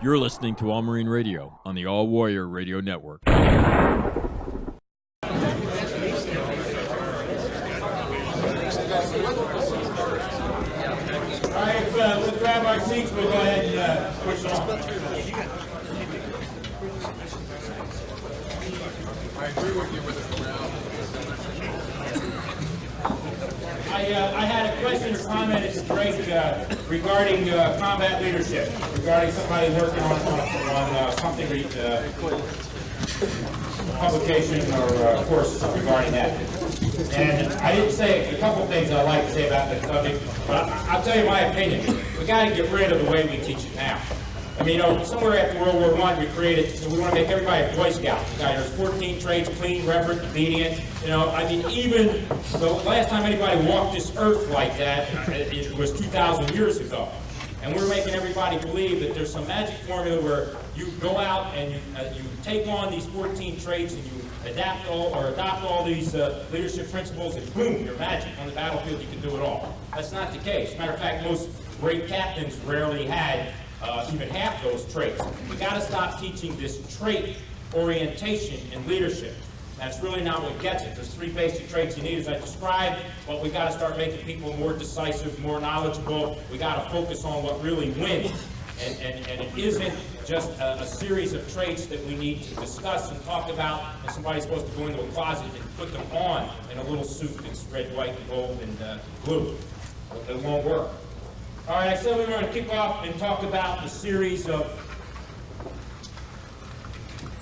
You're listening to All Marine Radio on the All Warrior Radio Network. All right, we'll grab our seats. We'll go ahead and push on. I agree with you with the crowd. I had a question or comment at the break regarding combat leadership, regarding somebody working on something, publication or course regarding that. And I didn't say a couple things I'd like to say about the subject, but I'll tell you my opinion. We got to get rid of the way we teach it now. I mean, somewhere after World War I, we want to make everybody a Boy Scout. There's 14 traits: clean, reverent, obedient. I mean, even the last time anybody walked this earth like that, it was 2,000 years ago. And we're making everybody believe that there's some magic formula where you go out and you take on these 14 traits and you adopt all these leadership principles, and boom, you're magic. On the battlefield, you can do it all. That's not the case. Matter of fact, most great captains rarely had even half those traits. We got to stop teaching this trait orientation in leadership. That's really not what gets it. There's 3 basic traits you need, as I described, but we got to start making people more decisive, more knowledgeable. We got to focus on what really wins. And it isn't just a series of traits that we need to discuss and talk about, and somebody's supposed to go into a closet and put them on in a little suit that's red, white, and gold, and blue. It won't work. All right, I said we were going to kick off and talk about the series of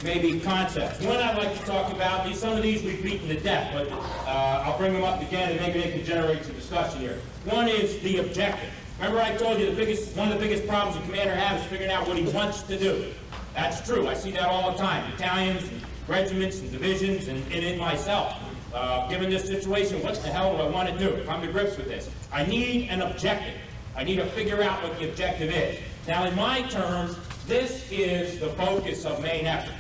maybe concepts. One I'd like to talk about, some of these we've beaten to death, but I'll bring them up again and maybe they can generate some discussion here. One is the objective. Remember I told you one of the biggest problems a commander has is figuring out what he wants to do. That's true. I see that all the time. Battalions, and regiments, and divisions, and in myself. Given this situation, what the hell do I want to do? Come to grips with this. I need an objective. I need to figure out what the objective is. Now, in my terms, this is the focus of main effort.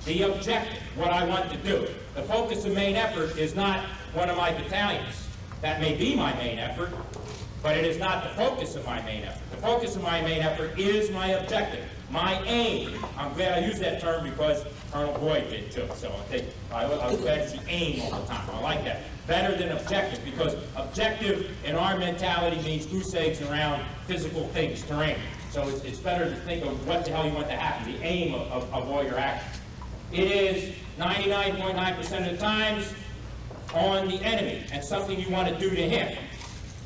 The objective, what I want to do. The focus of main effort is not one of my battalions. That may be my main effort, but it is not the focus of my main effort. The focus of my main effort is my objective, my aim. I'm glad I used that term because Colonel Boyd did too, so I was glad to see aim all the time. I like that. Better than objective, because objective in our mentality means crusades around physical things, terrain. So it's better to think of what the hell you want to happen, the aim of all your actions. It is 99.9% of the times on the enemy and something you want to do to him.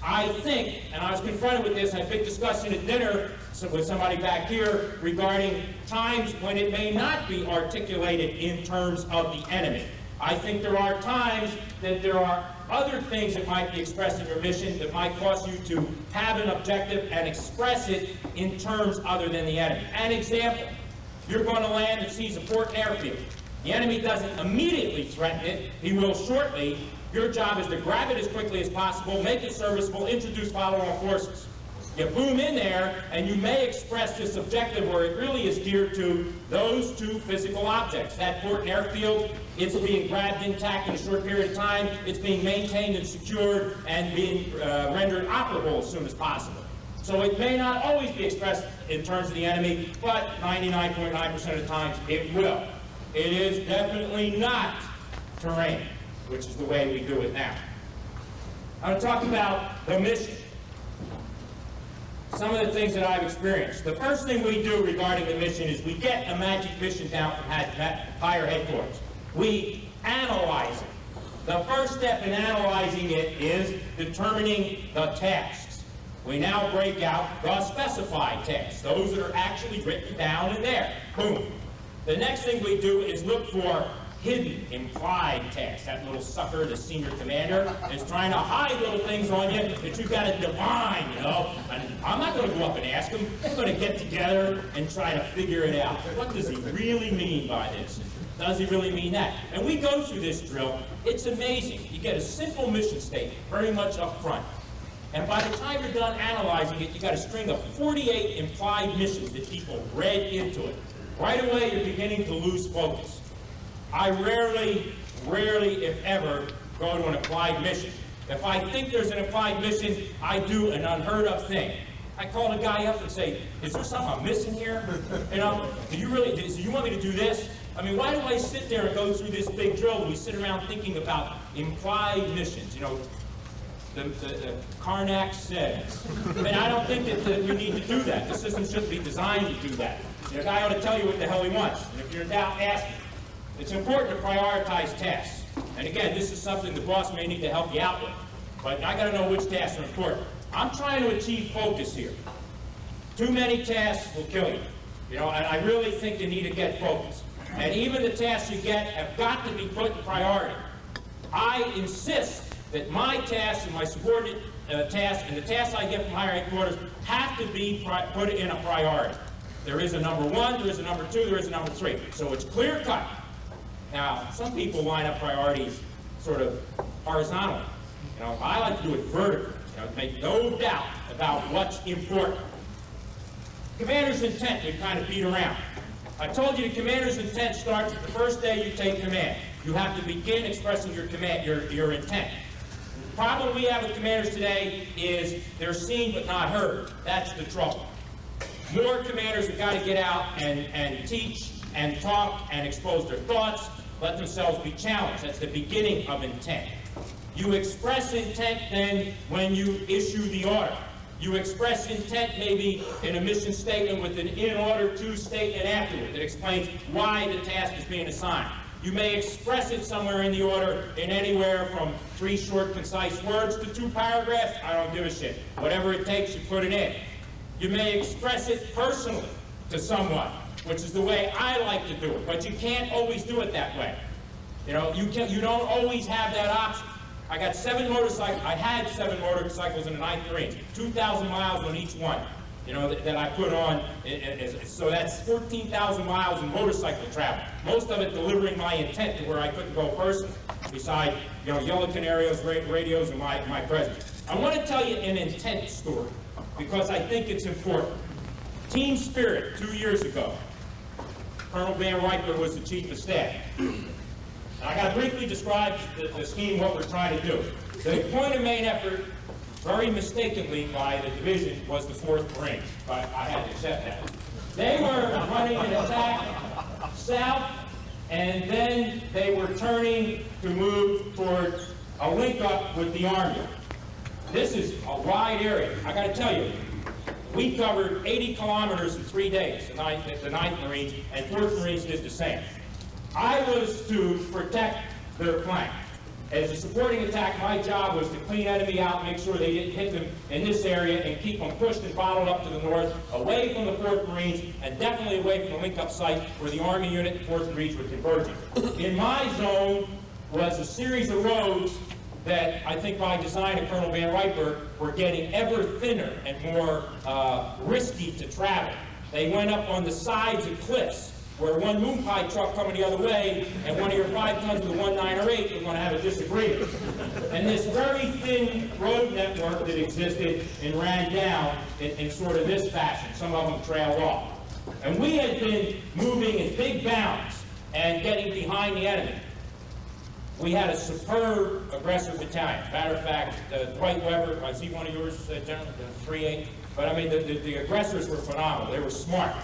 I think, and I was confronted with this, I had a big discussion at dinner with somebody back here regarding times when it may not be articulated in terms of the enemy. I think there are times that there are other things that might be expressed in your mission that might cause you to have an objective and express it in terms other than the enemy. An example, you're going to land and seize a port and airfield. The enemy doesn't immediately threaten it, he will shortly. Your job is to grab it as quickly as possible, make it serviceable, introduce follow-on forces. You boom in there, and you may express this objective where it really is geared to those 2 physical objects. That port and airfield, it's being grabbed intact in a short period of time, it's being maintained and secured, and being rendered operable as soon as possible. So it may not always be expressed in terms of the enemy, but 99.9% of the times it will. It is definitely not terrain, which is the way we do it now. I'm going to talk about the mission. Some of the things that I've experienced. The first thing we do regarding the mission is we get a magic mission down from higher headquarters. We analyze it. The first step in analyzing it is determining the tasks. We now break out the specified tasks, those that are actually written down in there. Boom. The next thing we do is look for hidden, implied tasks. That little sucker, the senior commander, is trying to hide little things on you that you've got to divine, And I'm not going to go up and ask him. We're going to get together and try to figure it out. What does he really mean by this? Does he really mean that? And we go through this drill. It's amazing. You get a simple mission statement, very much up front. And by the time you're done analyzing it, you got a string of 48 implied missions that people read into it. Right away, you're beginning to lose focus. I rarely, if ever, go to an applied mission. If I think there's an applied mission, I do an unheard of thing. I call the guy up and say, is there something I'm missing here? You know, do you want me to do this? I mean, why do I sit there and go through this big drill and we sit around thinking about implied missions? You know, the Karnak says. I mean, I don't think that you need to do that. The system shouldn't be designed to do that. The guy ought to tell you what the hell he wants. And if you're in doubt, ask him. It's important to prioritize tasks. And again, this is something the boss may need to help you out with. But I got to know which tasks are important. I'm trying to achieve focus here. Too many tasks will kill you. You know, and I really think you need to get focused. And even the tasks you get have got to be put in priority. I insist that my tasks and my subordinate tasks and the tasks I get from higher headquarters have to be put in a priority. There is a number 1, there is a number 2, there is a number 3. So it's clear cut. Now, some people line up priorities sort of horizontally. You know, I like to do it vertically. You know, make no doubt about what's important. Commander's intent, we kind of beat around. I told you the commander's intent starts the first day you take command. You have to begin expressing your command, your intent. The problem we have with commanders today is they're seen but not heard. That's the trouble. More commanders have got to get out and teach and talk and expose their thoughts, let themselves be challenged. That's the beginning of intent. You express intent then when you issue the order. You express intent maybe in a mission statement with an in order to statement afterward that explains why the task is being assigned. You may express it somewhere in the order in anywhere from 3 short, concise words to 2 paragraphs. I don't give a shit. Whatever it takes, you put it in. You may express it personally to someone, which is the way I like to do it, but you can't always do it that way. You know, you don't always have that option. I got 7 motorcycles. I had 7 motorcycles in the 9th Marines, 2,000 miles on each one. You know, that I put on. So that's 14,000 miles in motorcycle travel. Most of it delivering my intent to where I couldn't go personally. Besides, you know, yellow canaries, radios, and my presence. I want to tell you an intent story because I think it's important. Team Spirit 2 years ago. Colonel Van Riper was the chief of staff. I got to briefly describe the scheme, what we're trying to do. The point of main effort, very mistakenly by the division, was the 4th Marines, but I had to accept that. They were running an attack south, and then they were turning to move toward a link-up with the Army. This is a wide area. I got to tell you, we covered 80 kilometers in 3 days, the 9th Marines, and 4th Marines did the same. I was to protect their flank. As a supporting attack, my job was to clean enemy out, make sure they didn't hit them in this area, and keep them pushed and bottled up to the north, away from the 4th Marines, and definitely away from the link-up site where the Army unit and 4th Marines were converging. In my zone was a series of roads that I think by design of Colonel Van Riper were getting ever thinner and more risky to travel. They went up on the sides of cliffs, where one moon pie truck coming the other way and one of your 5 tons with a 1908 are going to have a disagreement. And this very thin road network that existed and ran down in sort of this fashion. Some of them trailed off. And we had been moving in big bounds and getting behind the enemy. We had a superb aggressive battalion. Matter of fact, Dwight Weber, I see one of yours, General, the 3-8. But I mean, the aggressors were phenomenal. They were smart.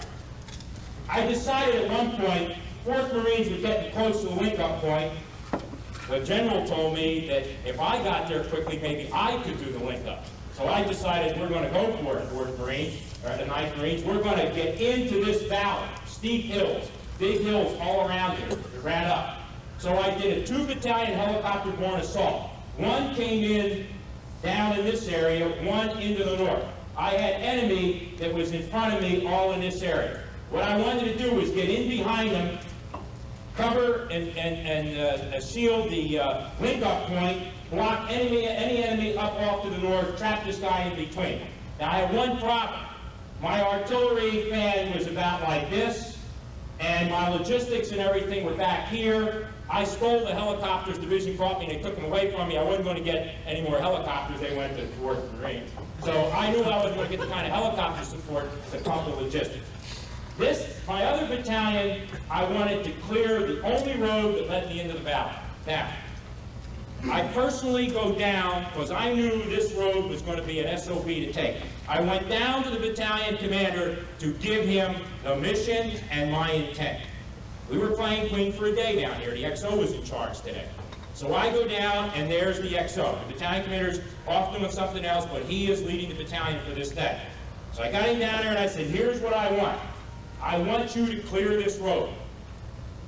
I decided at one point, 4th Marines were getting close to the link-up point. The general told me that if I got there quickly, maybe I could do the link-up. So I decided we're going to go for it, 4th Marines, or the 9th Marines. We're going to get into this valley, steep hills, big hills all around here. It ran up. So I did a 2-battalion helicopter-borne assault. One came in down in this area, one into the north. I had enemy that was in front of me all in this area. What I wanted to do was get in behind them, cover and shield the link-up point, block any enemy up off to the north, trap this guy in between. Now I have one problem. My artillery fan was about like this, and my logistics and everything were back here. I stole the helicopters. Division caught me and they took them away from me. I wasn't going to get any more helicopters. They went to 4th Marines. So I knew I wasn't going to get the kind of helicopter support to pump the logistics. My other battalion, I wanted to clear the only road that led me into the valley. Now, I personally go down because I knew this road was going to be an SOB to take. I went down to the battalion commander to give him the mission and my intent. We were playing Queen for a day down here. The XO was in charge today. So I go down, and there's the XO. The battalion commander's off doing something else, but he is leading the battalion for this day. So I got him down there, and I said, here's what I want. I want you to clear this road.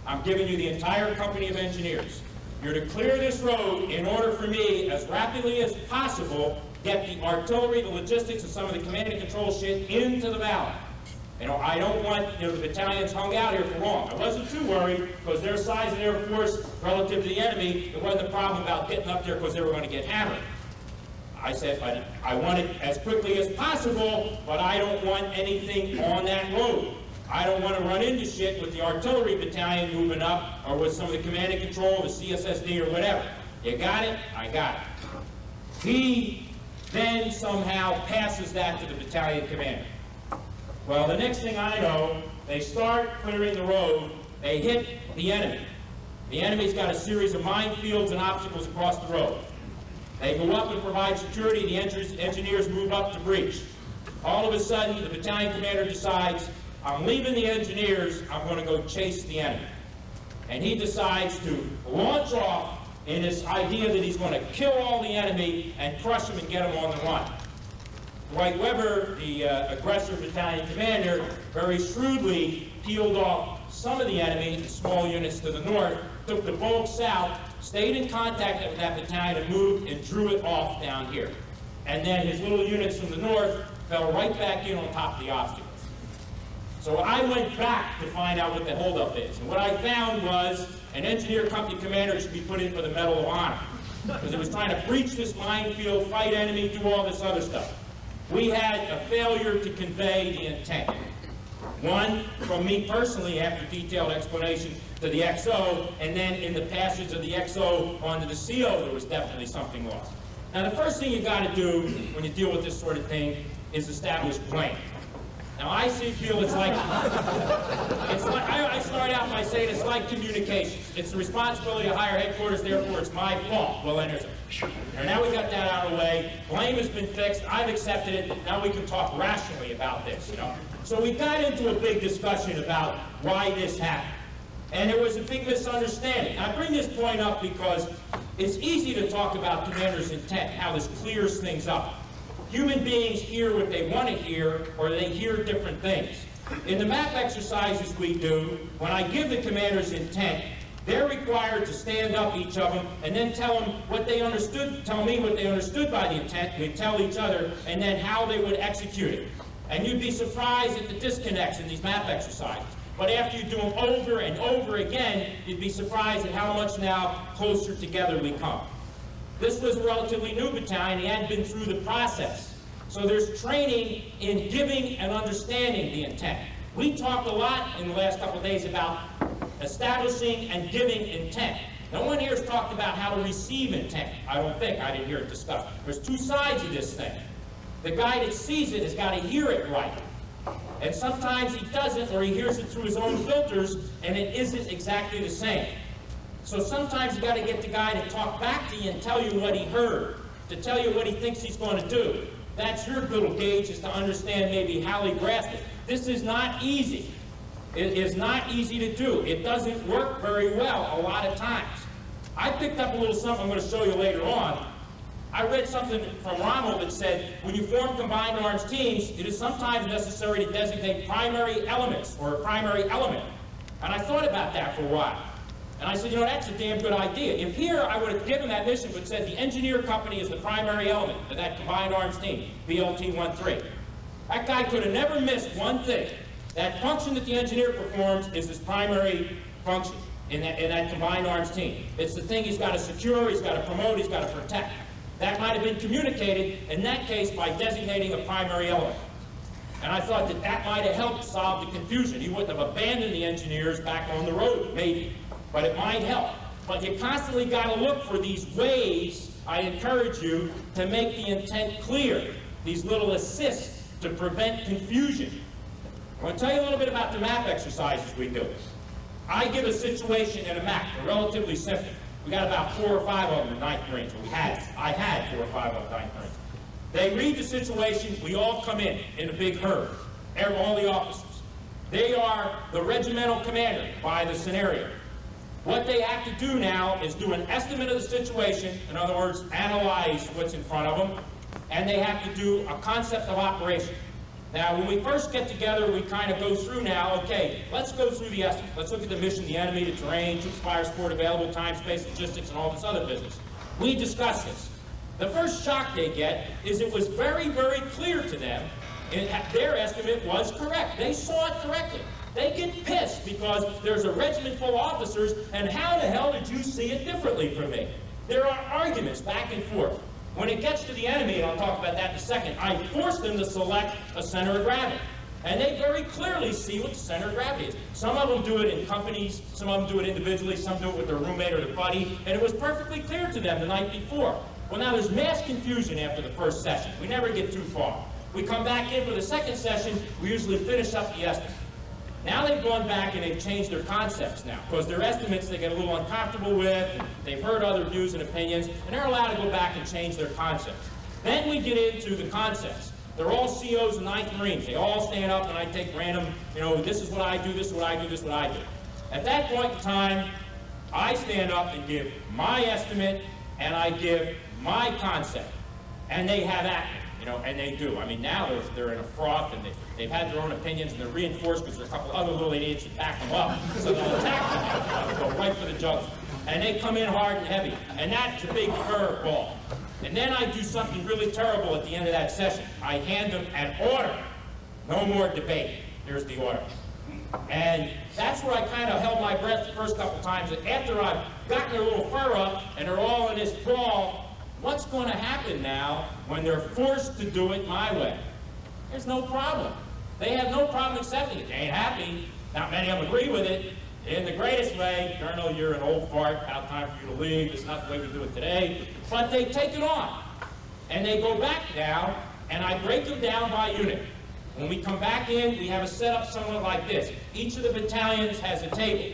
I'm giving you the entire company of engineers. You're to clear this road in order for me, as rapidly as possible, get the artillery, the logistics, and some of the command and control shit into the valley. I don't want the battalions hung out here for long. I wasn't too worried because their size of Air Force relative to the enemy, it wasn't a problem about getting up there because they were going to get hammered. I said, but I want it as quickly as possible, but I don't want anything on that road. I don't want to run into shit with the artillery battalion moving up or with some of the command and control, the CSSD or whatever. You got it? I got it. He then somehow passes that to the battalion commander. Well, the next thing I know, they start clearing the road, they hit the enemy. The enemy's got a series of minefields and obstacles across the road. They go up and provide security, the engineers move up to breach. All of a sudden, the battalion commander decides, I'm leaving the engineers, I'm going to go chase the enemy. And he decides to launch off in this idea that he's going to kill all the enemy and crush them and get them on the run. Dwight Weber, the aggressor battalion commander, very shrewdly peeled off some of the enemy, the small units to the north, took the bulk south, stayed in contact with that battalion and moved and drew it off down here. And then his little units from the north fell right back in on top of the obstacles. So I went back to find out what the holdup is. And what I found was an engineer company commander should be put in for the Medal of Honor because he was trying to breach this minefield, fight enemy, do all this other stuff. We had a failure to convey the intent. One, from me personally, after detailed explanation to the XO, and then in the passage of the XO onto the CO, there was definitely something lost. Now, the first thing you got to do when you deal with this sort of thing is establish blame. Now, I feel it's like I start out by saying it's like communications. It's the responsibility of higher headquarters, therefore it's my fault. Well, then there's now we got that out of the way. Blame has been fixed. I've accepted it. Now we can talk rationally about this, So we got into a big discussion about why this happened. And there was a big misunderstanding. I bring this point up because it's easy to talk about commander's intent, how this clears things up. Human beings hear what they want to hear, or they hear different things. In the map exercises we do, when I give the commander's intent, they're required to stand up, each of them, and then tell me what they understood by the intent. We tell each other, and then how they would execute it. And you'd be surprised at the disconnects in these map exercises. But after you do them over and over again, you'd be surprised at how much now closer together we come. This was a relatively new battalion. He hadn't been through the process. So there's training in giving and understanding the intent. We talked a lot in the last couple of days about establishing and giving intent. No one here has talked about how to receive intent. I don't think. I didn't hear it discussed. There's two sides of this thing. The guy that sees it has got to hear it right. And sometimes he doesn't, or he hears it through his own filters, and it isn't exactly the same. So sometimes you got to get the guy to talk back to you and tell you what he heard, to tell you what he thinks he's going to do. That's your little gauge, is to understand maybe how he grasped it. This is not easy. It is not easy to do. It doesn't work very well a lot of times. I picked up a little something I'm going to show you later on. I read something from Rommel that said, when you form combined arms teams, it is sometimes necessary to designate primary elements or a primary element. And I thought about that for a while. And I said, that's a damn good idea. If here I would have given that mission but said the engineer company is the primary element of that combined arms team, BLT-13, that guy could have never missed one thing. That function that the engineer performs is his primary function in that combined arms team. It's the thing he's got to secure, he's got to promote, he's got to protect. That might have been communicated, in that case, by designating a primary element. And I thought that that might have helped solve the confusion. He wouldn't have abandoned the engineers back on the road, maybe. But it might help. But you constantly got to look for these ways, I encourage you, to make the intent clear. These little assists to prevent confusion. I want to tell you a little bit about the map exercises we do. I give a situation in a map. They're relatively simple. We got about 4 or 5 of them in 9th Marines. I had 4 or 5 of them in 9th Marines. They read the situation, we all come in a big herd, all the officers. They are the regimental commander by the scenario. What they have to do now is do an estimate of the situation, in other words, analyze what's in front of them, and they have to do a concept of operation. Now, when we first get together, we kind of go through now, okay, let's go through the estimate. Let's look at the mission, the enemy, the terrain, troops, fire, support, available, time, space, logistics, and all this other business. We discuss this. The first shock they get is it was very, very clear to them, their estimate was correct. They saw it correctly. They get pissed because there's a regiment full of officers, and how the hell did you see it differently from me? There are arguments back and forth. When it gets to the enemy, and I'll talk about that in a second, I force them to select a center of gravity. And they very clearly see what the center of gravity is. Some of them do it in companies, some of them do it individually, some do it with their roommate or their buddy, and it was perfectly clear to them the night before. Well, now there's mass confusion after the first session. We never get too far. We come back in for the second session, we usually finish up the estimate. Now they've gone back and they've changed their concepts now, because their estimates they get a little uncomfortable with, and they've heard other views and opinions, and they're allowed to go back and change their concepts. Then we get into the concepts. They're all COs and 9th Marines. They all stand up and I take random, this is what I do, this is what I do, this is what I do. At that point in time, I stand up and give my estimate and I give my concept. And they have at me. And they do. I mean, now they're in a froth, and they've had their own opinions, and they're reinforced because there's a couple other little idiots that back them up. So they'll attack them, go right for the jugular. And they come in hard and heavy. And that's a big curveball. And then I do something really terrible at the end of that session. I hand them an order. No more debate. Here's the order. And that's where I kind of held my breath the first couple times. And after I've gotten their little fur up, and they're all in this ball, what's going to happen now when they're forced to do it my way? There's no problem. They have no problem accepting it. They ain't happy. Not many of them agree with it. In the greatest way, Colonel, you're an old fart, about time for you to leave. It's not the way we do it today. But they take it on. And they go back now, and I break them down by unit. When we come back in, we have a setup somewhat like this. Each of the battalions has a table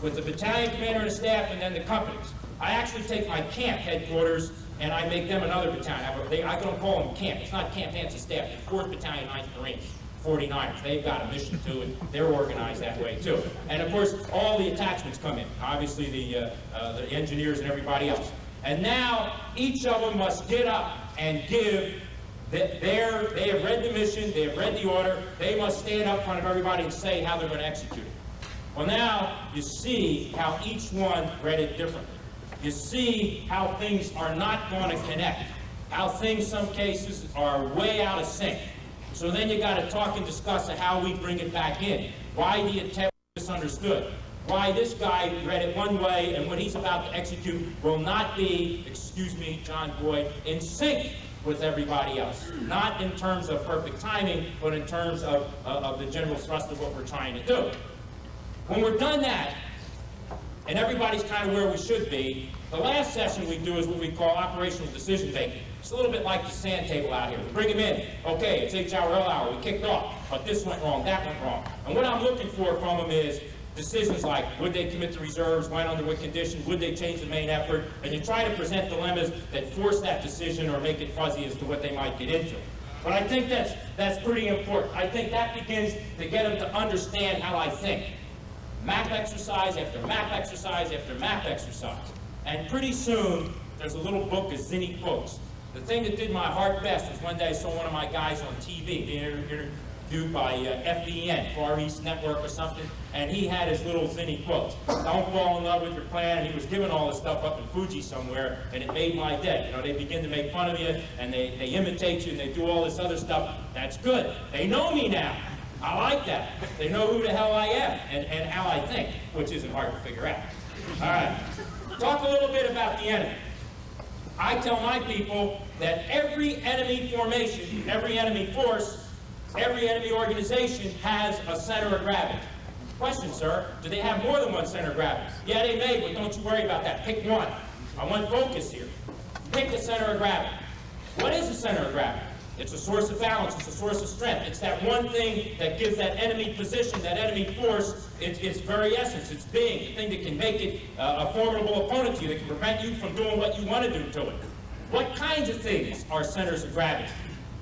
with the battalion commander and staff, and then the companies. I actually take my camp headquarters and I make them another battalion. I don't call them camp. It's not camp, it's a staff. It's 4th Battalion, 9th Marines, 49ers. They've got a mission too, and they're organized that way too. And of course, all the attachments come in. Obviously, the engineers and everybody else. And now, each of them must get up and give they have read the mission, they have read the order, they must stand up in front of everybody and say how they're going to execute it. Well, now, you see how each one read it differently. You see how things are not going to connect, how things, some cases, are way out of sync. So then you got to talk and discuss how we bring it back in. Why the attempt was misunderstood. Why this guy read it one way and what he's about to execute will not be, excuse me, John Boyd, in sync with everybody else. Not in terms of perfect timing, but in terms of the general thrust of what we're trying to do. When we're done that, and everybody's kind of where we should be, the last session we do is what we call operational decision making. It's a little bit like the sand table out here. We bring them in. Okay, it's H-hour, L-hour. We kicked off, but this went wrong, that went wrong. And what I'm looking for from them is decisions like, would they commit to reserves, when, under what conditions, would they change the main effort? And you try to present dilemmas that force that decision or make it fuzzy as to what they might get into. But I think that's pretty important. I think that begins to get them to understand how I think. Map exercise after map exercise after map exercise. And pretty soon, there's a little book of Zinni quotes. The thing that did my heart best was one day I saw one of my guys on TV being interviewed by FEN, Far East Network or something, and he had his little Zinni quotes. Don't fall in love with your plan, and he was giving all this stuff up in Fuji somewhere, and it made my day. They begin to make fun of you, and they imitate you, and they do all this other stuff. That's good. They know me now. I like that. They know who the hell I am and how I think, which isn't hard to figure out. All right. Talk a little bit about the enemy. I tell my people that every enemy formation, every enemy force, every enemy organization has a center of gravity. Question, sir, do they have more than one center of gravity? Yeah, they may, but don't you worry about that. Pick one. I want focus here. Pick the center of gravity. What is the center of gravity? It's a source of balance, it's a source of strength. It's that one thing that gives that enemy position, that enemy force, its very essence, its being, the thing that can make it a formidable opponent to you, that can prevent you from doing what you want to do to it. What kinds of things are centers of gravity?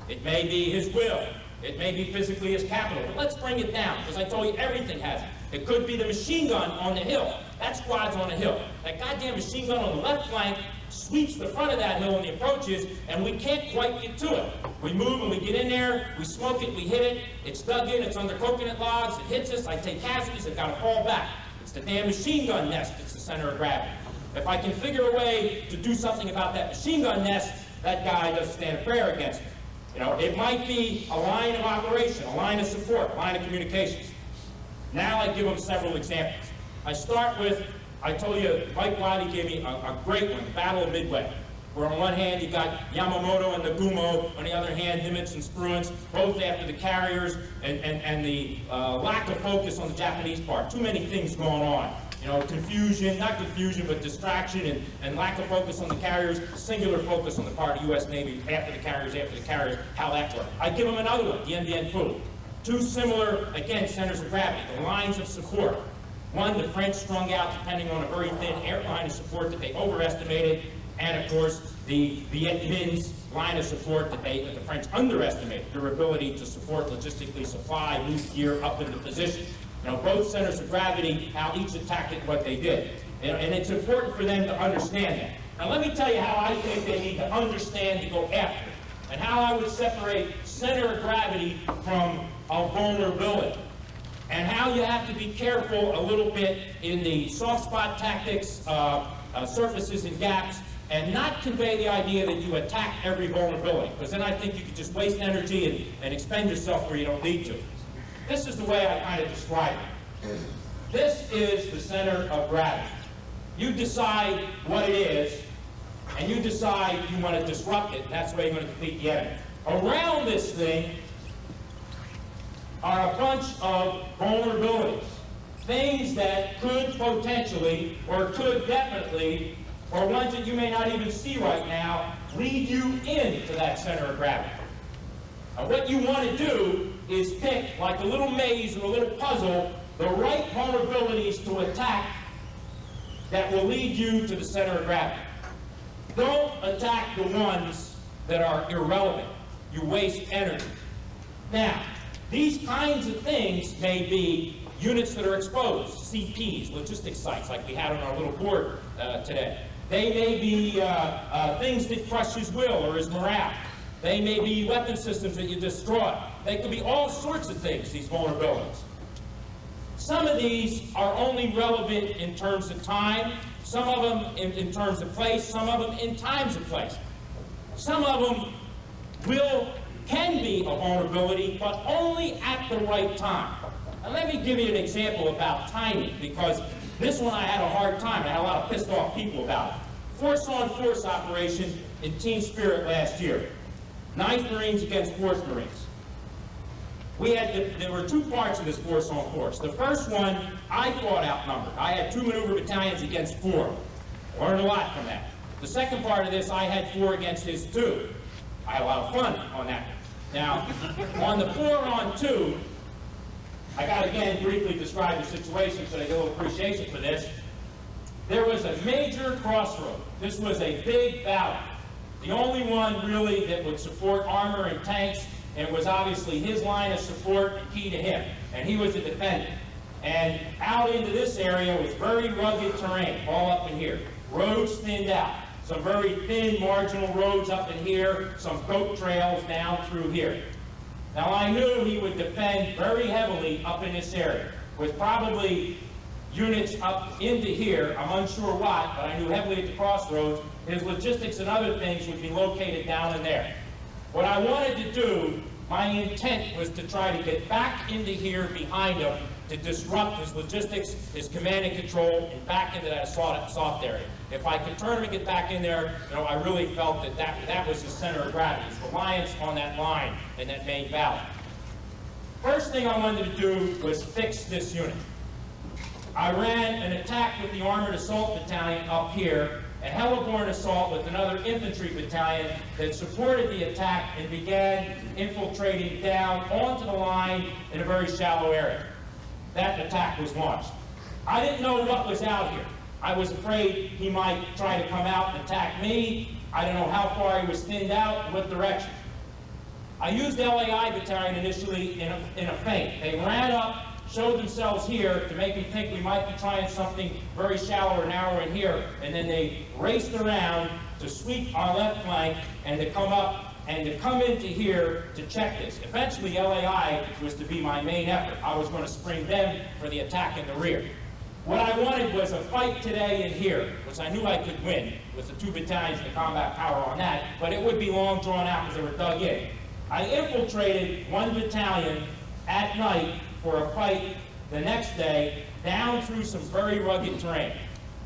It may be his will. It may be physically his capital. But let's bring it down, because I told you everything has it. It could be the machine gun on the hill. That squad's on the hill. That goddamn machine gun on the left flank sweeps the front of that hill in the approaches, and we can't quite get to it. We move and we get in there, we smoke it, we hit it, it's dug in, it's under coconut logs, it hits us, I take casualties, I've got to fall back. It's the damn machine gun nest that's the center of gravity. If I can figure a way to do something about that machine gun nest, that guy doesn't stand a prayer against me. You know, it might be a line of operation, a line of support, a line of communications. Now I give them several examples. I start with, I told you, Mike Wiley gave me a great one, the Battle of Midway, where on one hand you got Yamamoto and Nagumo, on the other hand Nimitz and Spruance, both after the carriers, and the lack of focus on the Japanese part. Too many things going on. You know, confusion, not confusion, but distraction and lack of focus on the carriers, singular focus on the part of the U.S. Navy after the carriers, how that worked. I give them another one, the Dien Phu. Two similar, again, centers of gravity, the lines of support. One, the French strung out depending on a very thin air line of support that they overestimated, and of course, the Viet Minh's line of support that the French underestimated, their ability to support, logistically supply, move gear up into position. You know, both centers of gravity, how each attacked it, what they did. And it's important for them to understand that. Now let me tell you how I think they need to understand to go after it, and how I would separate center of gravity from a vulnerability, and how you have to be careful a little bit in the soft spot tactics, surfaces and gaps, and not convey the idea that you attack every vulnerability, because then I think you could just waste energy and expend yourself where you don't need to. This is the way I kind of describe it. This is the center of gravity. You decide what it is, and you decide you want to disrupt it, and that's the way you're going to defeat the enemy. Around this thing are a bunch of vulnerabilities, things that could potentially, or could definitely, or ones that you may not even see right now, lead you into that center of gravity. Now, what you want to do is pick, like a little maze or a little puzzle, the right vulnerabilities to attack that will lead you to the center of gravity. Don't attack the ones that are irrelevant. You waste energy. Now, these kinds of things may be units that are exposed, CPs, logistics sites, like we had on our little board today. They may be things that crush his will or his morale. They may be weapon systems that you destroy. They could be all sorts of things, these vulnerabilities. Some of these are only relevant in terms of time, some of them in terms of place, some of them in times of place. Some of them can be a vulnerability, but only at the right time. And let me give you an example about timing, because this one I had a hard time. I had a lot of pissed off people about it. Force-on-force operation in Team Spirit last year. 9th Marines against 4th Marines. There were two parts of this force-on-force. The first one, I fought outnumbered. I had 2 maneuver battalions against 4. Learned a lot from that. The second part of this, I had 4 against his 2. I had a lot of fun on that. Now, on the 4-on-2, I got to again briefly describe the situation so they get a little appreciation for this. There was a major crossroad. This was a big valley. The only one really that would support armor and tanks, and it was obviously his line of support and key to him. And he was a defender. And out into this area was very rugged terrain, all up in here. Roads thinned out. Some very thin marginal roads up in here, some goat trails down through here. Now I knew he would defend very heavily up in this area, with probably units up into here. I'm unsure what, but I knew heavily at the crossroads, his logistics and other things would be located down in there. What I wanted to do, my intent was to try to get back into here behind him to disrupt his logistics, his command and control, and back into that soft area. If I could turn him and get back in there, you know, I really felt that was the center of gravity, his reliance on that line in that main valley. First thing I wanted to do was fix this unit. I ran an attack with the Armored Assault Battalion up here, a heliborne assault with another infantry battalion that supported the attack and began infiltrating down onto the line in a very shallow area. That attack was launched. I didn't know what was out here. I was afraid he might try to come out and attack me. I don't know how far he was thinned out, in what direction. I used LAI battalion initially in a feint. They ran up, showed themselves here to make me think we might be trying something very shallow or narrow in here, and then they raced around to sweep our left flank and to come up and to come into here to check this. Eventually, LAI was to be my main effort. I was going to spring them for the attack in the rear. What I wanted was a fight today in here, which I knew I could win with the 2 battalions and the combat power on that, but it would be long drawn out because they were dug in. I infiltrated 1 battalion at night for a fight the next day down through some very rugged terrain.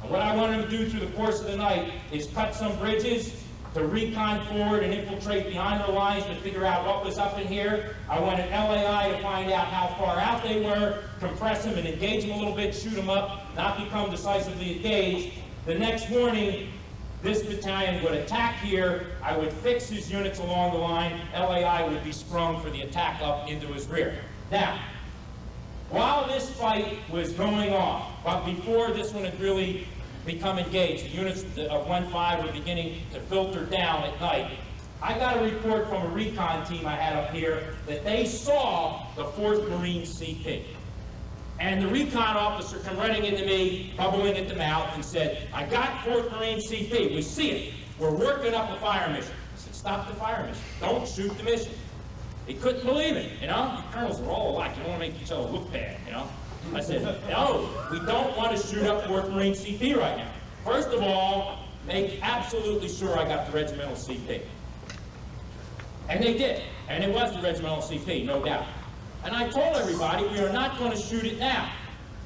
And what I wanted to do through the course of the night is cut some bridges, to recon forward and infiltrate behind the lines to figure out what was up in here. I wanted LAI to find out how far out they were, compress them and engage them a little bit, shoot them up, not become decisively engaged. The next morning, this battalion would attack here. I would fix his units along the line. LAI would be sprung for the attack up into his rear. Now, while this fight was going on, but before this one had really become engaged, the units of 1-5 were beginning to filter down at night, I got a report from a recon team I had up here that they saw the 4th Marine CP. And the recon officer came running into me, bubbling at the mouth, and said, I got 4th Marine CP, we see it, we're working up a fire mission. I said, stop the fire mission, don't shoot the mission. He couldn't believe it, you know? You colonels are all alike, you don't want to make each other look bad, you know? I said, no, we don't want to shoot up 4th Marine CP right now. First of all, make absolutely sure I got the regimental CP. And they did, and it was the regimental CP, no doubt. And I told everybody, we are not going to shoot it now.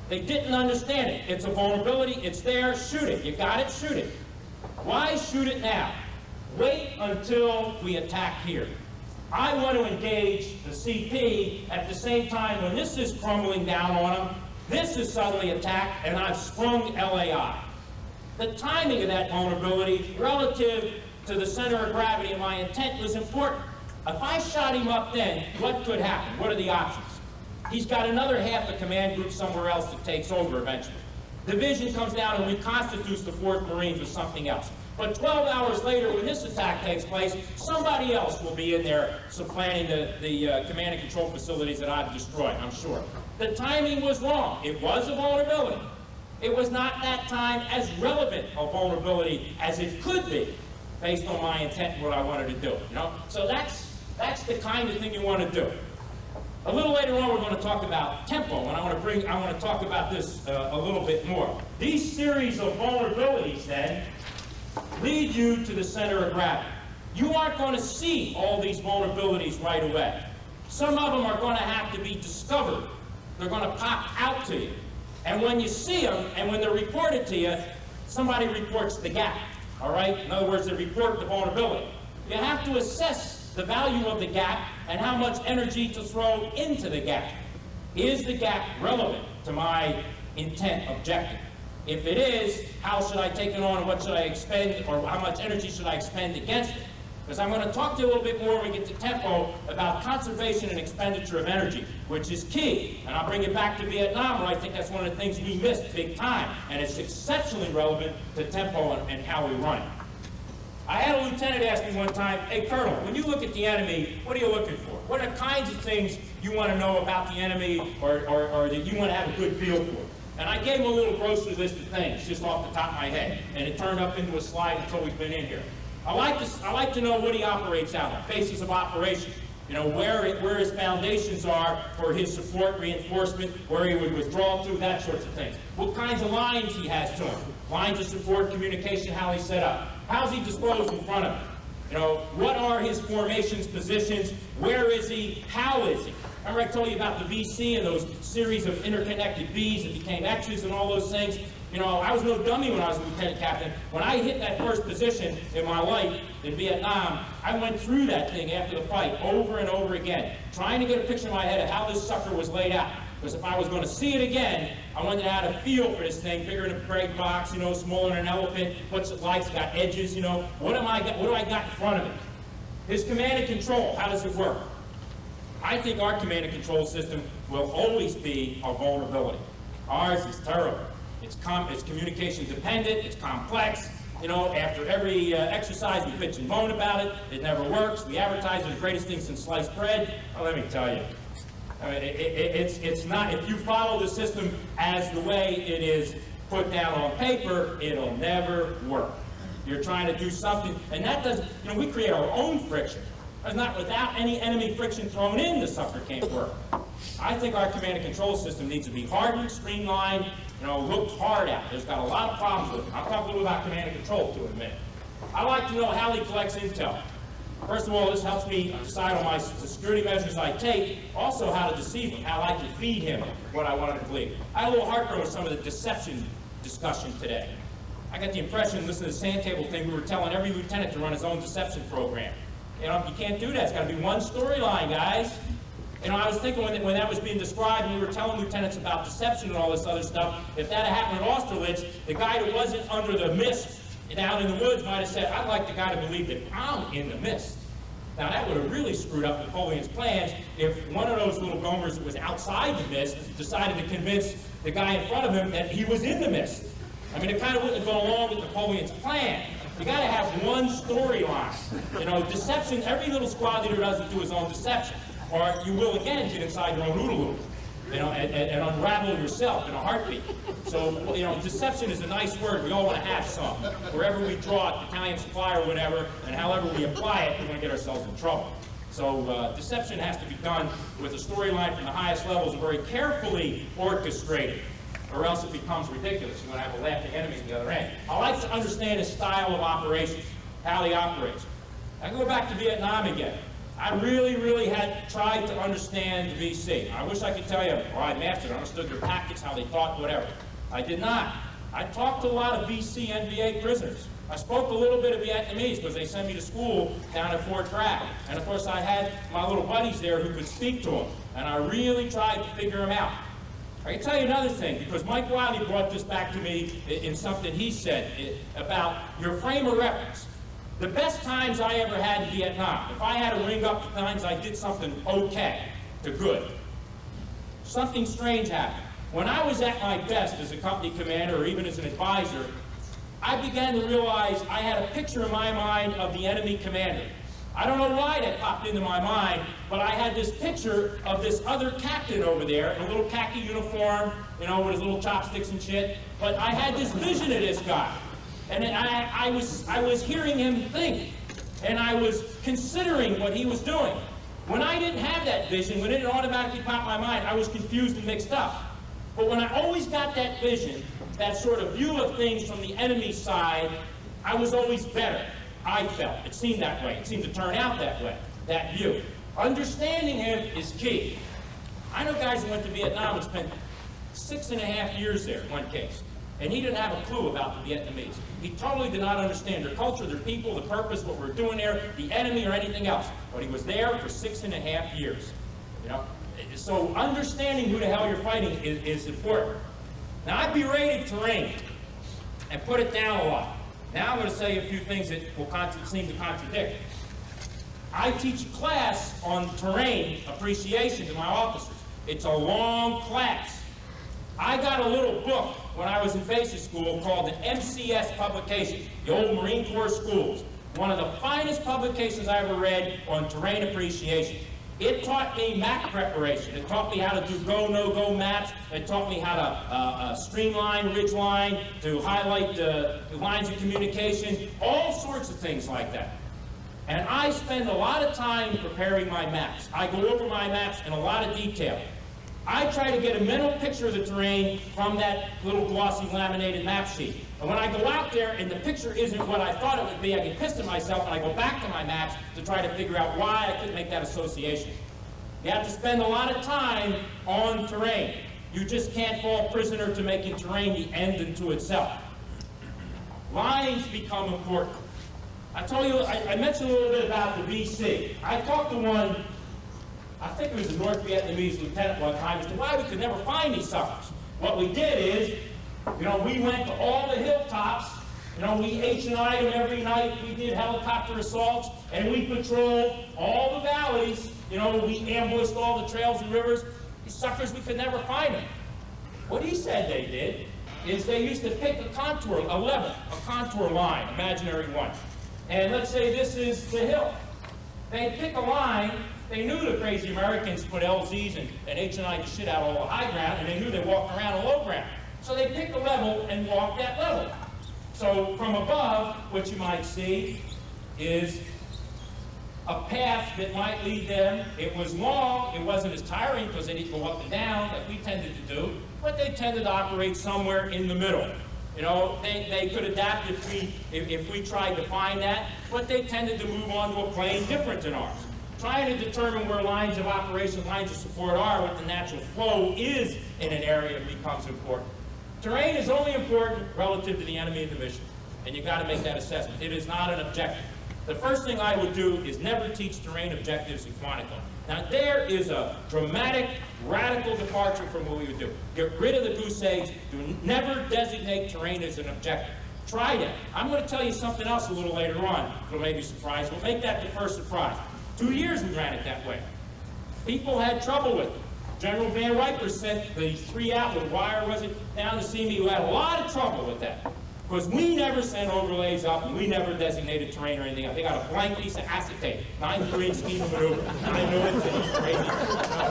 They didn't understand it. It's a vulnerability, it's there, shoot it. You got it, shoot it. Why shoot it now? Wait until we attack here. I want to engage the CP at the same time when this is crumbling down on them, this is suddenly attacked, and I've sprung LAI. The timing of that vulnerability relative to the center of gravity of my intent was important. If I shot him up then, what could happen? What are the options? He's got another half a command group somewhere else that takes over eventually. Division comes down and reconstitutes the 4th Marines with something else. But 12 hours later, when this attack takes place, somebody else will be in there supplanting the command and control facilities that I've destroyed, I'm sure. The timing was wrong. It was a vulnerability. It was not that time as relevant a vulnerability as it could be, based on my intent and what I wanted to do. You know, so that's the kind of thing you want to do. A little later on, we're going to talk about tempo, and I want to talk about this a little bit more. These series of vulnerabilities then lead you to the center of gravity. You aren't going to see all these vulnerabilities right away. Some of them are going to have to be discovered. They're going to pop out to you. And when you see them, and when they're reported to you, somebody reports the gap, all right? In other words, they report the vulnerability. You have to assess the value of the gap and how much energy to throw into the gap. Is the gap relevant to my intent objective? If it is, how should I take it on and what should I expend, or how much energy should I expend against it? Because I'm going to talk to you a little bit more when we get to tempo about conservation and expenditure of energy, which is key. And I'll bring it back to Vietnam, where I think that's one of the things we missed big time. And it's exceptionally relevant to tempo and how we run it. I had a lieutenant ask me one time, hey, Colonel, when you look at the enemy, what are you looking for? What are the kinds of things you want to know about the enemy or that you want to have a good feel for? And I gave him a little grocery list of things just off the top of my head, and it turned up into a slide until we've been in here. I like to know what he operates out of, basis of operation. You know, where his foundations are for his support, reinforcement, where he would withdraw to, that sorts of things. What kinds of lines he has to him. Lines of support, communication, how he's set up. How's he disposed in front of him? You know, what are his formations, positions? Where is he? How is he? Remember I told you about the VC and those series of interconnected Vs that became X's and all those things? You know, I was no dummy when I was a lieutenant captain. When I hit that first position in my life in Vietnam, I went through that thing after the fight over and over again, trying to get a picture in my head of how this sucker was laid out. Because if I was going to see it again, I wanted to have a feel for this thing, bigger than a break box, you know, smaller than an elephant, what's it like, it's got edges, you know. What do I got in front of it? His command and control, how does it work? I think our command and control system will always be a vulnerability. Ours is terrible. It's communication dependent, it's complex, You know, after every exercise, we bitch and moan about it. It never works. We advertise it the greatest thing since sliced bread. Well, let me tell you. I mean, it's not, if you follow the system as the way it is put down on paper, it'll never work. You're trying to do something, and that doesn't, you know, we create our own friction. It's not without any enemy friction thrown in, the sucker can't work. I think our command and control system needs to be hardened, streamlined, you know, looked hard at. There's got a lot of problems with it. I'll talk a little about command and control too in a minute. I like to know how he collects intel. First of all, this helps me decide on my security measures I take, also how to deceive him, how I can feed him what I want him to believe. I had a little heartburn with some of the deception discussion today. I got the impression, listening to the sand table thing, we were telling every lieutenant to run his own deception program. You know, you can't do that. It's got to be one storyline, guys. You know, I was thinking when that was being described, and we were telling lieutenants about deception and all this other stuff, if that had happened at Austerlitz, the guy who wasn't under the mist down in the woods might have said, I'd like the guy to believe that I'm in the mist. Now, that would have really screwed up Napoleon's plans if one of those little gomers that was outside the mist decided to convince the guy in front of him that he was in the mist. I mean, it kind of wouldn't have gone along with Napoleon's plan. You got to have one storyline. You know, deception, every little squad leader doesn't do his own deception. Or you will, again, get inside your own OODA loop, you know, and unravel yourself in a heartbeat. So, you know, deception is a nice word. We all want to have some. Wherever we draw it, Italian supply or whatever, and however we apply it, we're going to get ourselves in trouble. So deception has to be done with a storyline from the highest levels and very carefully orchestrated, or else it becomes ridiculous. You're going to have a laughing enemy at the other end. I like to understand his style of operations, how he operates. I go back to Vietnam again. I really had tried to understand the VC. I wish I could tell you, well, I mastered, understood their tactics, how they thought, whatever. I did not. I talked to a lot of VC NVA prisoners. I spoke a little bit of Vietnamese because they sent me to school down at Fort Bragg. And of course I had my little buddies there who could speak to them. And I really tried to figure them out. I can tell you another thing, because Mike Wiley brought this back to me in something he said about your frame of reference. The best times I ever had in Vietnam, if I had to ring up the times I did something okay to good, something strange happened. When I was at my best as a company commander or even as an advisor, I began to realize I had a picture in my mind of the enemy commander. I don't know why that popped into my mind, but I had this picture of this other captain over there in a little khaki uniform, you know, with his little chopsticks and shit. But I had this vision of this guy. And I was hearing him think, and I was considering what he was doing. When I didn't have that vision, when it automatically popped in my mind, I was confused and mixed up. But when I always got that vision, that sort of view of things from the enemy side, I was always better. I felt. It seemed that way. It seemed to turn out that way, that view. Understanding him is key. I know guys who went to Vietnam and spent 6.5 years there in one case. And he didn't have a clue about the Vietnamese. He totally did not understand their culture, their people, the purpose, what we're doing there, the enemy, or anything else. But he was there for 6.5 years. You know, so understanding who the hell you're fighting is important. Now, I berated terrain and put it down a lot. Now I'm going to say a few things that will seem to contradict. I teach a class on terrain appreciation to my officers. It's a long class. I got a little book when I was in basic school called the MCS publication, the old Marine Corps schools. One of the finest publications I ever read on terrain appreciation. It taught me map preparation. It taught me how to do go, no-go maps. It taught me how to streamline, ridge line, to highlight the lines of communication, all sorts of things like that. And I spend a lot of time preparing my maps. I go over my maps in a lot of detail. I try to get a mental picture of the terrain from that little glossy laminated map sheet. And when I go out there and the picture isn't what I thought it would be, I get pissed at myself and I go back to my maps to try to figure out why I couldn't make that association. You have to spend a lot of time on terrain. You just can't fall prisoner to making terrain the end unto itself. Lines become important. I told you, I mentioned a little bit about the VC. I talked to one, I think it was a North Vietnamese lieutenant one time, as to why we could never find these suckers. What we did is, you know, we went to all the hilltops, you know, we H&I'd them every night, we did helicopter assaults, and we patrolled all the valleys, you know, we ambushed all the trails and rivers. These suckers, we could never find them. What he said they did is they used to pick a contour, a level, a contour line, imaginary one. And let's say this is the hill. They'd pick a line. They knew the crazy Americans put LZs and HNI the shit out of all the high ground, and they knew they walked around on low ground. So they picked a level and walked that level. So from above, what you might see is a path that might lead them. It was long, it wasn't as tiring because they didn't go up and down like we tended to do, but they tended to operate somewhere in the middle. You know, they could adapt if we tried to find that, but they tended to move on to a plane different than ours. Trying to determine where lines of operation, lines of support are, what the natural flow is in an area becomes important. Terrain is only important relative to the enemy and the mission, and you've got to make that assessment. It is not an objective. The first thing I would do is never teach terrain objectives in Quantico. Now there is a dramatic, radical departure from what we would do. Get rid of the goose eggs. Do never designate terrain as an objective. Try that. I'm going to tell you something else a little later on. It'll make you surprised. We'll make that the first surprise. 2 years we ran it that way. People had trouble with it. General Van Riper sent the 3 out with wire, was it, down to see me, who had a lot of trouble with that. Because we never sent overlays up, and we never designated terrain or anything else. They got a blank piece of acetate, 9-3 scheme of maneuver. I know it's crazy.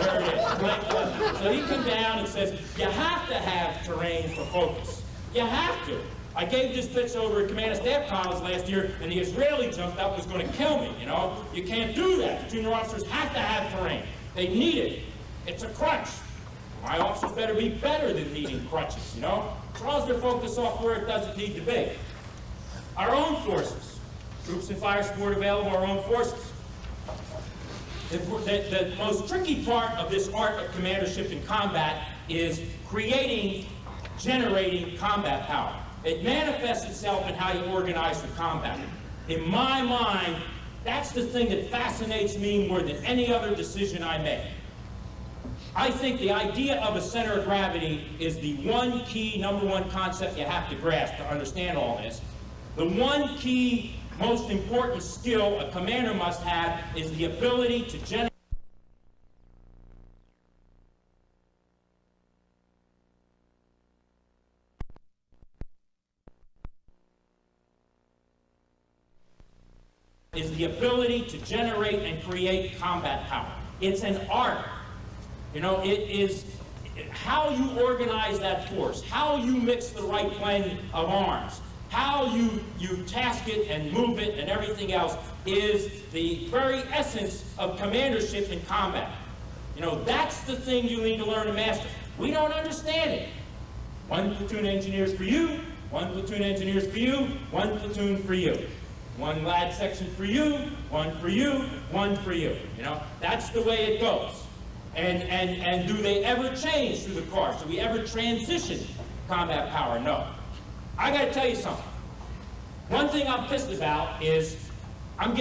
There it is, blank one. So he comes down and says, you have to have terrain for focus. You have to. I gave this pitch over at Command and Staff College last year, and the Israeli jumped up and was going to kill me, you know. You can't do that. The junior officers have to have terrain. They need it. It's a crutch. My officers better be better than needing crutches, you know. Draws their focus off where it doesn't need to be. Our own forces. Troops and fire support available, our own forces. The most tricky part of this art of commandership in combat is generating combat power. It manifests itself in how you organize for combat. In my mind, that's the thing that fascinates me more than any other decision I make. I think the idea of a center of gravity is the one key, number one concept you have to grasp to understand all this. The one key, most important skill a commander must have is the ability to generate and create combat power. It's an art. You know, it is how you organize that force, how you mix the right blend of arms, how you task it and move it and everything else is the very essence of commandership in combat. You know, that's the thing you need to learn to master. We don't understand it. 1 platoon engineers for you, 1 platoon engineers for you, 1 platoon for you. 1 lad section for you, 1 for you, 1 for you. You know, that's the way it goes. And do they ever change through the course? Do we ever transition combat power? No. I got to tell you something. One thing I'm pissed about is I'm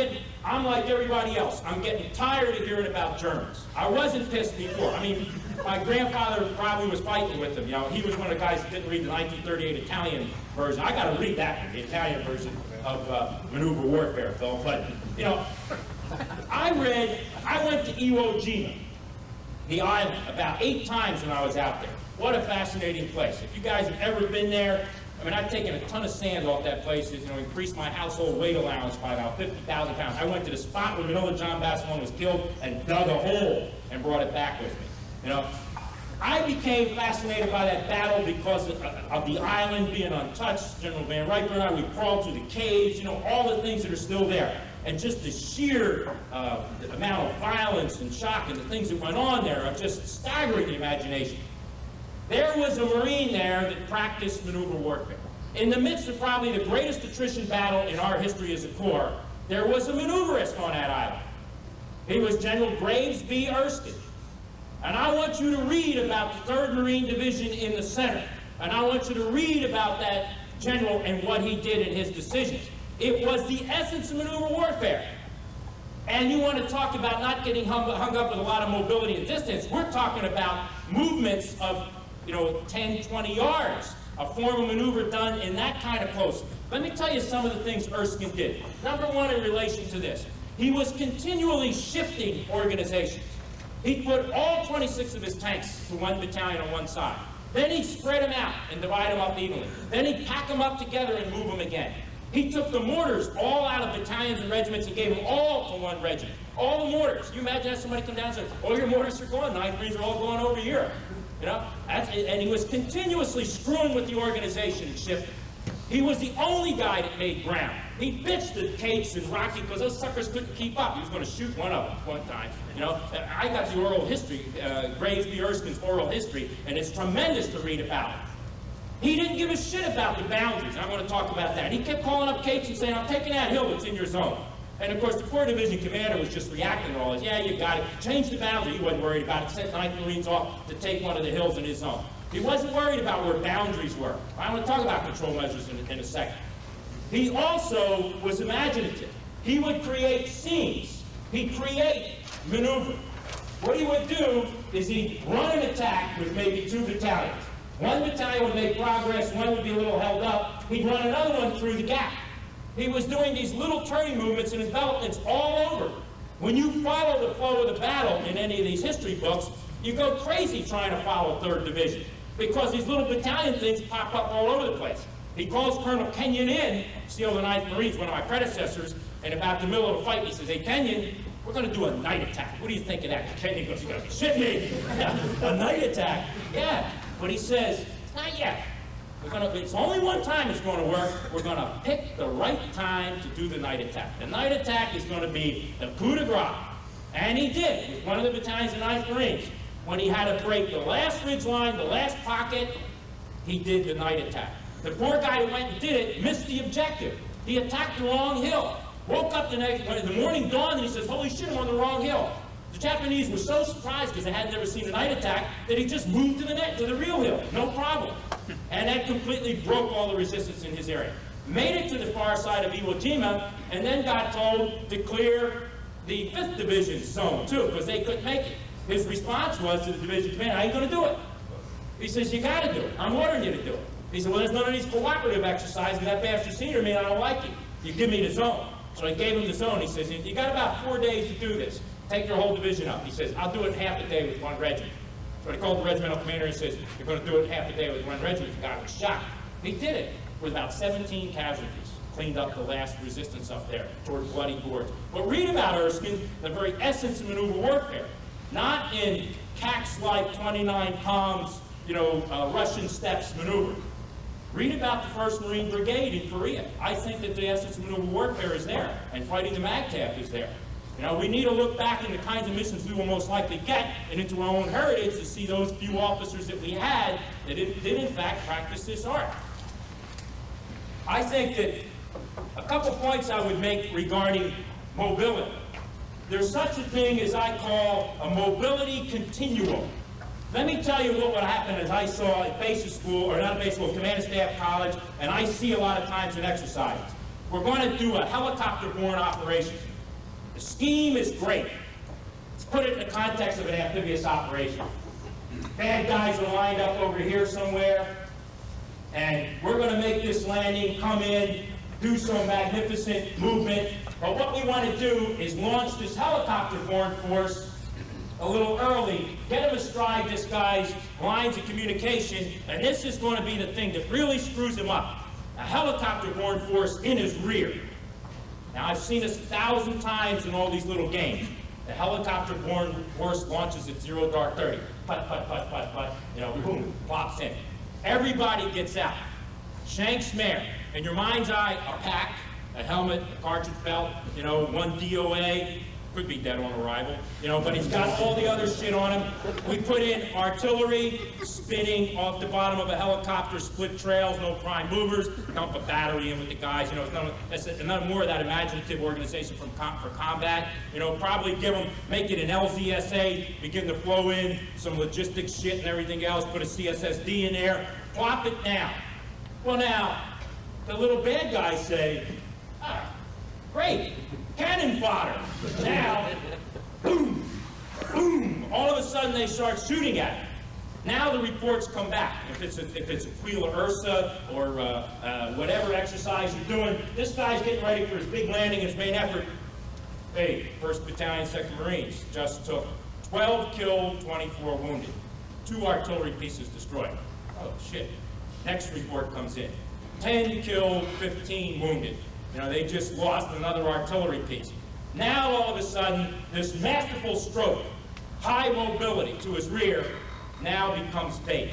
like everybody else. I'm getting tired of hearing about Germans. I wasn't pissed before. I mean, my grandfather probably was fighting with them. You know, he was one of the guys that didn't read the 1938 Italian version. I got to read that one, the Italian version of maneuver warfare, Phil. But you know, I went to Iwo Jima, the island, about 8 times when I was out there. What a fascinating place. If you guys have ever been there, I mean, I've taken a ton of sand off that place, you know, increased my household weight allowance by about 50,000 pounds. I went to the spot where Manila John Basilone was killed and dug a hole and brought it back with me. You know, I became fascinated by that battle because of the island being untouched. General Van Riper and I, we crawled through the caves, you know, all the things that are still there. And just the sheer amount of violence and shock and the things that went on there are just staggering the imagination. There was a Marine there that practiced maneuver warfare. In the midst of probably the greatest attrition battle in our history as a Corps, there was a maneuverist on that island. He was General Graves B. Erskine. And I want you to read about the 3rd Marine Division in the center. And I want you to read about that general and what he did in his decisions. It was the essence of maneuver warfare. And you want to talk about not getting hung up with a lot of mobility and distance. We're talking about movements of, you know, 10, 20 yards, a form of maneuver done in that kind of close. Let me tell you some of the things Erskine did. Number one, in relation to this, he was continually shifting organizations. He put all 26 of his tanks to one battalion on one side. Then he'd spread them out and divide them up evenly. Then he'd pack them up together and move them again. He took the mortars all out of battalions and regiments and gave them all to one regiment. All the mortars. You imagine that somebody come down and say, all your mortars are gone, 9th Marines are all going over here. You know? And he was continuously screwing with the organization and shifting. He was the only guy that made ground. He bitched at Cates and Rocky because those suckers couldn't keep up. He was going to shoot one of them one time. You know, I got the oral history, Graves v. Erskine's oral history, and it's tremendous to read about it. He didn't give a shit about the boundaries. I'm going to talk about that. He kept calling up Cates and saying, I'm taking that hill that's in your zone. And of course, the 4th Division commander was just reacting to all this. Yeah, you got it. Change the boundary. He wasn't worried about it. Sent 9th Marines off to take one of the hills in his zone. He wasn't worried about where boundaries were. I want to talk about control measures in a second. He also was imaginative. He would create scenes. He'd create maneuver. What he would do is he'd run an attack with maybe 2 battalions. One battalion would make progress, one would be a little held up. He'd run another one through the gap. He was doing these little turning movements and envelopments all over. When you follow the flow of the battle in any of these history books, you go crazy trying to follow 3rd Division because these little battalion things pop up all over the place. He calls Colonel Kenyon in, SEAL of the 9th Marines, one of my predecessors, and about the middle of the fight, he says, hey, Kenyon, we're going to do a night attack. What do you think of that? Kenyon goes, you got to be shitting me. A night attack? Yeah. But he says, not yet. It's only one time it's going to work. We're going to pick the right time to do the night attack. The night attack is going to be the coup de grace. And he did with one of the battalions of 9th Marines. When he had to break the last ridge line, the last pocket, he did the night attack. The poor guy who went and did it missed the objective. He attacked the wrong hill. Woke up the morning dawned and he says, holy shit, I'm on the wrong hill. The Japanese were so surprised because they had never seen a night attack that he just moved to the real hill, no problem. And that completely broke all the resistance in his area. Made it to the far side of Iwo Jima and then got told to clear the 5th Division zone too because they couldn't make it. His response was to the division commander, how are you going to do it? He says, you got to do it. I'm ordering you to do it. He said, well, there's none of these cooperative exercises. That bastard's senior me and I don't like it. You give me the zone. So I gave him the zone. He says, you got about 4 days to do this. Take your whole division up. He says, I'll do it in half a day with one regiment. So he called the regimental commander and says, you're going to do it in half a day with one regiment. The guy was shocked. He did it with about 17 casualties. Cleaned up the last resistance up there toward Bloody Gorge. But read about Erskine, the very essence of maneuver warfare. Not in Cax-like 29 palms, Russian steppes maneuver. Read about the 1st Marine Brigade in Korea. I think that the essence of maneuver warfare is there, and fighting the MAGTF is there. We need to look back in the kinds of missions we will most likely get and into our own heritage to see those few officers that we had that did in fact practice this art. I think that a couple points I would make regarding mobility. There's such a thing as I call a mobility continuum. Let me tell you what would happen as I saw at basic school, or not at basic school, Command and Staff College, and I see a lot of times in exercises. We're going to do a helicopter-borne operation. The scheme is great. Let's put it in the context of an amphibious operation. Bad guys are lined up over here somewhere, and we're going to make this landing, come in, do some magnificent movement. But what we want to do is launch this helicopter-borne force a little early, get him astride this guy's lines of communication, and this is going to be the thing that really screws him up. A helicopter-borne force in his rear. Now, I've seen this 1,000 times in all these little games. The helicopter-borne force launches at 0 dark 30. Put, boom, plops in. Everybody gets out. Shanks mare. In your mind's eye, a pack, a helmet, a cartridge belt, one DOA, could be dead on arrival, but he's got all the other shit on him. We put in artillery, spinning off the bottom of a helicopter, split trails, no prime movers, dump a battery in with the guys, it's none more of that imaginative organization for combat. Probably make it an LZSA, begin to flow in some logistics shit and everything else, put a CSSD in there, plop it down. Well now, the little bad guys say, great, cannon fodder. Now, boom, boom, all of a sudden they start shooting at it. Now the reports come back. If it's Aquila Ursa or whatever exercise you're doing, this guy's getting ready for his big landing, his main effort. Hey, 1st Battalion, 2nd Marines just took 12 killed, 24 wounded. 2 artillery pieces destroyed. Oh, shit. Next report comes in. 10 killed, 15 wounded. You know, they just lost another artillery piece. Now, all of a sudden, this masterful stroke, high mobility to his rear, now becomes bait.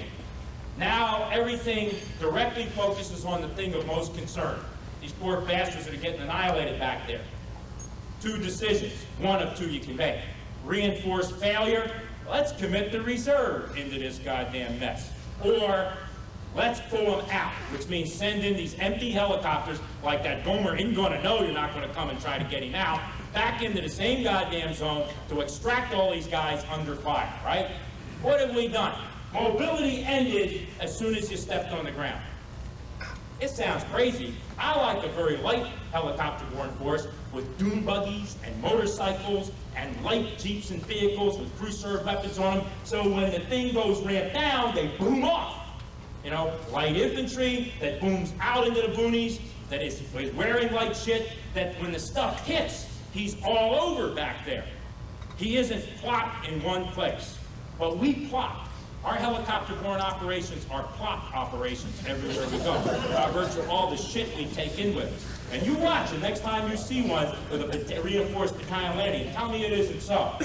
Now, everything directly focuses on the thing of most concern. These poor bastards that are getting annihilated back there. Two decisions, one of two you can make. Reinforce failure, let's commit the reserve into this goddamn mess. Or, let's pull them out, which means send in these empty helicopters, like that Gomer isn't gonna know you're not gonna come and try to get him out, back into the same goddamn zone to extract all these guys under fire, right? What have we done? Mobility ended as soon as you stepped on the ground. It sounds crazy. I like a very light helicopter-borne force with dune buggies and motorcycles and light jeeps and vehicles with crew-served weapons on them, so when the thing goes ramped down, they boom off. You know, light infantry that booms out into the boonies, that is wearing light shit, that when the stuff hits, he's all over back there. He isn't plopped in one place. But we plop. Our helicopter-borne operations are plop operations everywhere we go, by virtue of all the shit we take in with us. And you watch, the next time you see one with a reinforced battalion landing, tell me it isn't so.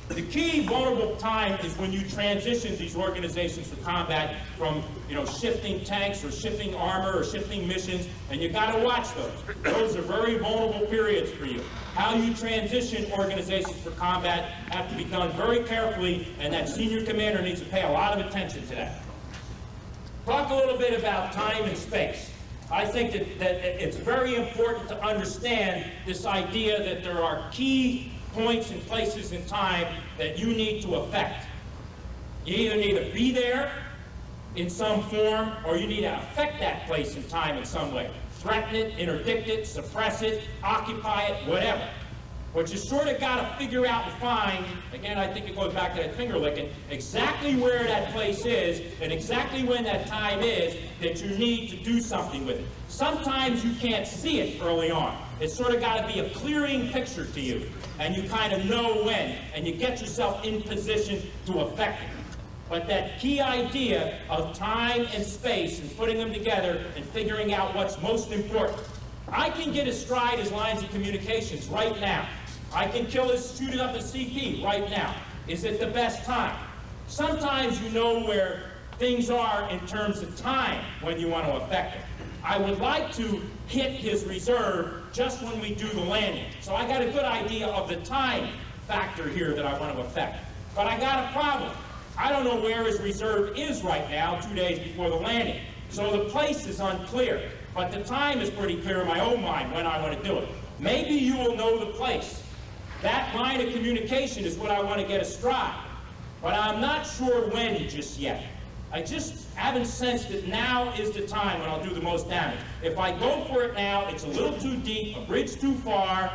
The key vulnerable time is when you transition these organizations for combat from, you know, shifting tanks or shifting armor or shifting missions, and you gotta watch those. Those are very vulnerable periods for you. How you transition organizations for combat have to be done very carefully, and that senior commander needs to pay a lot of attention to that. Talk a little bit about time and space. I think that it's very important to understand this idea that there are key points and places in time that you need to affect. You either need to be there in some form, or you need to affect that place in time in some way. Threaten it, interdict it, suppress it, occupy it, whatever. But you sort of got to figure out and find, again, I think it goes back to that finger licking, exactly where that place is and exactly when that time is that you need to do something with it. Sometimes you can't see it early on. It's sort of got to be a clearing picture to you, and you kind of know when, and you get yourself in position to affect it. But that key idea of time and space and putting them together and figuring out what's most important. I can get astride his lines of communications right now. I can kill his, shoot it up his CP right now. Is it the best time? Sometimes you know where things are in terms of time when you want to affect it. I would like to hit his reserve just when we do the landing. So I got a good idea of the time factor here that I want to affect. But I got a problem. I don't know where his reserve is right now, 2 days before the landing. So the place is unclear. But the time is pretty clear in my own mind when I want to do it. Maybe you will know the place. That line of communication is what I want to get astride. But I'm not sure when just yet. I just haven't sensed that now is the time when I'll do the most damage. If I go for it now, it's a little too deep, a bridge too far.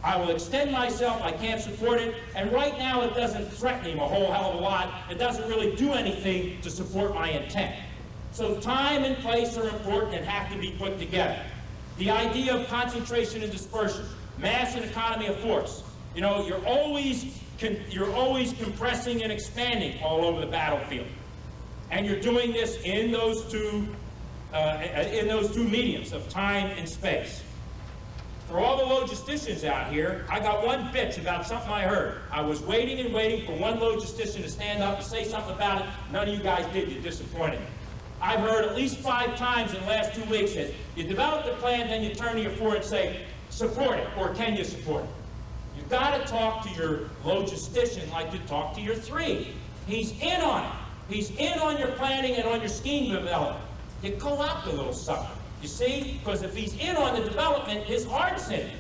I will extend myself, I can't support it, and right now it doesn't threaten him a whole hell of a lot. It doesn't really do anything to support my intent. So time and place are important and have to be put together. The idea of concentration and dispersion, mass and economy of force. You know, you're always compressing and expanding all over the battlefield. And you're doing this in those two mediums of time and space. For all the logisticians out here, I got one bitch about something I heard. I was waiting and waiting for one logistician to stand up and say something about it. None of you guys did. You disappointed me. I've heard at least 5 times in the last 2 weeks that you develop the plan, then you turn to your 4 and say, support it, or can you support it? You've got to talk to your logistician like you talk to your 3. He's in on it. He's in on your planning and on your scheme development. You co-opt the little sucker. You see? Because if he's in on the development, his heart's in it.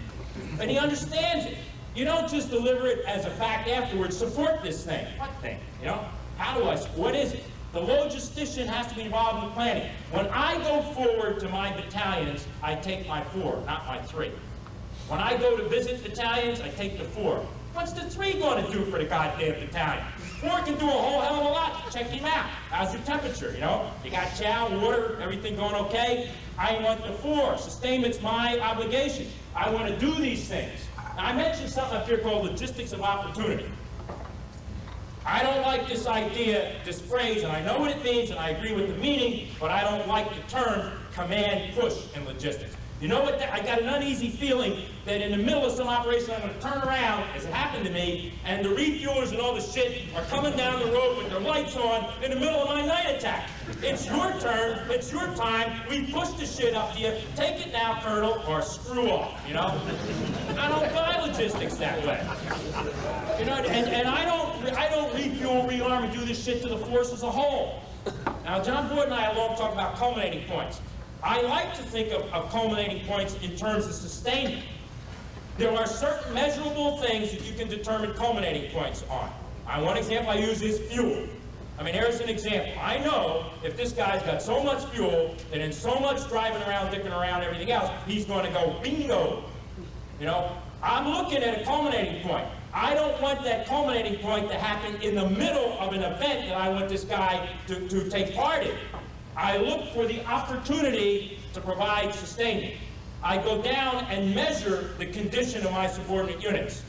And he understands it. You don't just deliver it as a fact afterwards. Support this thing. What thing? You know? How do I, what is it? The logistician has to be involved in the planning. When I go forward to my battalions, I take my 4, not my 3. When I go to visit battalions, I take the 4. What's the 3 going to do for the goddamn battalion? 4 can do a whole hell of a lot. Check him out. How's your temperature, you know? You got chow, water, everything going okay? I want the 4. Sustainment's my obligation. I want to do these things. Now, I mentioned something up here called logistics of opportunity. I don't like this idea, this phrase, and I know what it means, and I agree with the meaning, but I don't like the term command push in logistics. You know what? I got an uneasy feeling that in the middle of some operation, I'm going to turn around, as it happened to me, and the refuelers and all the shit are coming down the road with their lights on in the middle of my night attack. It's your turn. It's your time. We push the shit up to you. Take it now, Colonel, or screw off, you know? I don't buy logistics that way. You know, and I don't refuel, rearm, and do this shit to the force as a whole. Now, John Boyd and I alone talk about culminating points. I like to think of culminating points in terms of sustainment. There are certain measurable things that you can determine culminating points on. One example I use is fuel. I mean, here's an example. I know if this guy's got so much fuel that in so much driving around, dicking around, everything else, he's going to go bingo. You know, I'm looking at a culminating point. I don't want that culminating point to happen in the middle of an event that I want this guy to take part in. I look for the opportunity to provide sustainment. I go down and measure the condition of my subordinate units.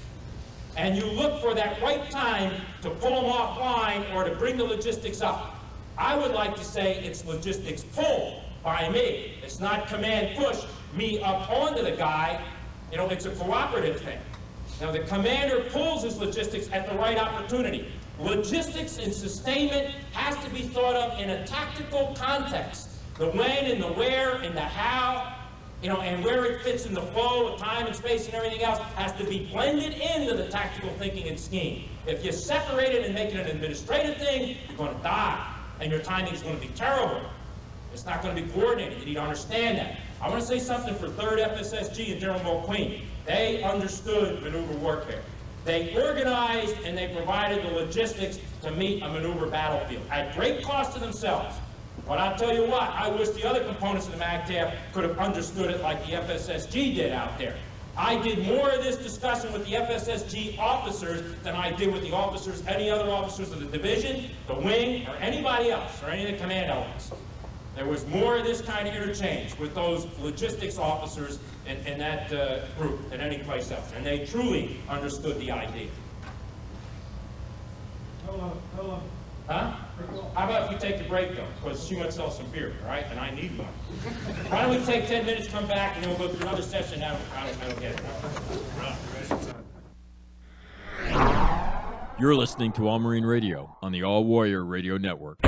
And you look for that right time to pull them offline or to bring the logistics up. I would like to say it's logistics pull by me. It's not command push me up onto the guy. You know, it's a cooperative thing. Now, the commander pulls his logistics at the right opportunity. Logistics and sustainment has to be thought of in a tactical context. The when and the where and the how, you know, and where it fits in the flow of time and space and everything else has to be blended into the tactical thinking and scheme. If you separate it and make it an administrative thing, you're going to die, and your timing is going to be terrible. It's not going to be coordinated. You need to understand that. I want to say something for 3rd FSSG and General Mulqueen. They understood maneuver warfare. They organized and they provided the logistics to meet a maneuver battlefield at great cost to themselves. But I'll tell you what, I wish the other components of the MAGTF could have understood it like the FSSG did out there. I did more of this discussion with the FSSG officers than I did with the officers, any other officers of the division, the wing, or anybody else, or any of the command elements. There was more of this kind of interchange with those logistics officers in that group than any place else, and they truly understood the idea. Hello. Huh? How about if we take the break, though? Because she wants to sell some beer, all right? And I need one. Why don't we take 10 minutes, come back, and then we'll go through another session. I don't get it. You're listening to All Marine Radio on the All Warrior Radio Network.